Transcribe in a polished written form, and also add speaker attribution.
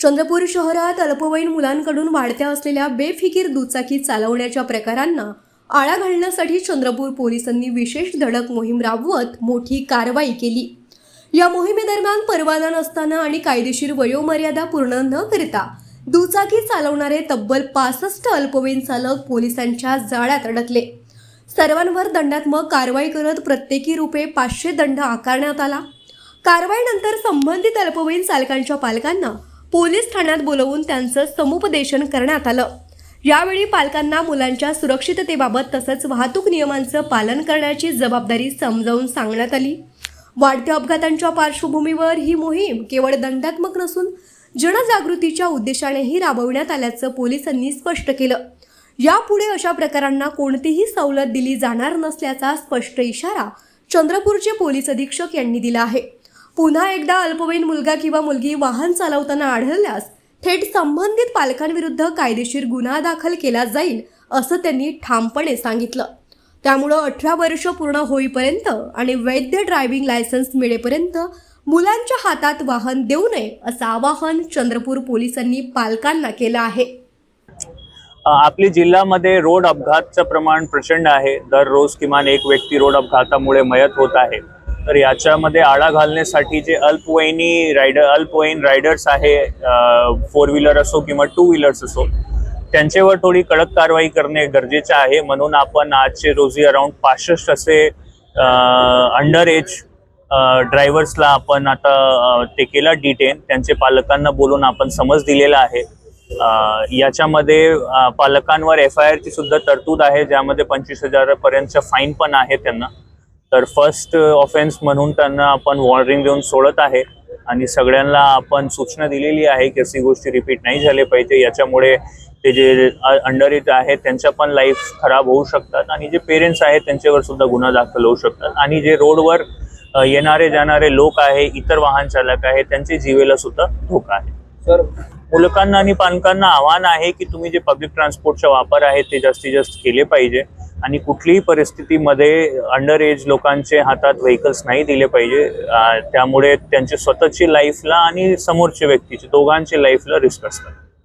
Speaker 1: चंद्रपूर शहरात अल्पवयीन मुलांकडून वाढत्या असलेल्या बेफिकीर दुचाकी चालवण्याच्या प्रकारांना आळा घालण्यासाठी चंद्रपूर पोलिसांनी विशेष धडक मोहीम राबवत मोठी कारवाई केली। या मोहिमेदरम्यान परवाना नसताना आणि कायदेशीर वयोमर्यादा पूर्ण न करता दुचाकी चालवणारे तब्बल 65 अल्पवयीन चालक पोलिसांच्या जाळ्यात अडकले। सर्वांवर दंडात्मक कारवाई करत प्रत्येकी ₹500 दंड आकारण्यात आला। कारवाईनंतर संबंधित अल्पवयीन चालकांच्या पालकांना पोलीस ठाण्यात बोलवून त्यांचं समुपदेशन करण्यात आलं। यावेळी पालकांना मुलांच्या सुरक्षिततेबाबत तसंच वाहतूक नियमांचं पालन करण्याची जबाबदारी समजावून सांगण्यात आली। वाढत्या अपघातांच्या पार्श्वभूमीवर ही मोहीम केवळ दंडात्मक नसून जनजागृतीच्या उद्देशानेही राबवण्यात आल्याचं पोलिसांनी स्पष्ट केलं। यापुढे अशा प्रकारांना कोणतीही सवलत दिली जाणार नसल्याचा स्पष्ट इशारा चंद्रपूरचे पोलीस अधीक्षक यांनी दिला आहे। पुन्हा एकदा अल्पवयीन मुलगा किंवा मुलगी वाहन चालवताना आढळल्यास थेट संबंधित पालकांविरुद्ध कायदेशीर गुन्हा दाखल केला जाईल असं त्यांनी ठामपणे सांगितलं। त्यामुळे 18 वर्ष पूर्ण होईपर्यंत आणि वैध ड्रायव्हिंग लायसन्स मिळेपर्यंत मुलांच्या हातात वाहन देऊ नये असं आवाहन चंद्रपूर पोलिसांनी पालकांना केलं आहे।
Speaker 2: आपली जिल्ह्यामध्ये रोड अपघाताचं प्रमाण प्रचंड आहे। दररोज किमान एक व्यक्ती रोड अपघातामुळे मयत होत आहे। तर याच्यामध्ये आळा घालण्यासाठी जे अल्पवयीन रायडर्स आहे, 4 व्हीलर असो किंवा 2 व्हीलर्स असो, त्यांच्यावर थोडी कडक कारवाई करणे गरजेचे आहे। म्हणून आपण आजचे रोजी अराउंड 65 असे अंडर एज ड्रायव्हर्सला आपण आता ते केला डिटेन। त्यांचे पालकांना बोलून आपण समज दिलेला आहे। याच्यामध्ये पालकांवर FIR ची सुद्धा तरतूद आहे, ज्यामध्ये 25,000 पर्यंतचा फाईन पण आहे त्यांना। तर फर्स्ट ऑफेन्स म्हणून त्यांना आपण वॉर्निंग देऊन सोडत आहे आणि सगळ्यांना आपण सूचना दिलेली आहे की अशी गोष्टी रिपीट नाही झाले पाहिजे। याच्यामुळे ते जे अंडर एज आहेत त्यांच्या पण लाईफ खराब होऊ शकतात आणि जे पेरेंट्स आहेत त्यांच्यावर सुद्धा गुन्हा दाखल होऊ शकतात आणि जे रोडवर येणारे जाणारे लोक आहे, इतर वाहन चालक आहे, त्यांचे जीवेला सुद्धा धोका आहे। तर मुलकांना आणि पालकांना आव्हान आहे की तुम्ही जे पब्लिक ट्रान्सपोर्टचा वापर आहे ते जास्तीत जास्त केले पाहिजे आणि कुठलीही परिस्थितीमध्ये अंडर एज लोकांचे हातात व्हेकल्स नाही दिले पाहिजे। त्यामुळे त्यांच्या स्वतःची लाईफला आणि समोरच्या व्यक्तीची दोघांची लाईफला रिस्क असतात।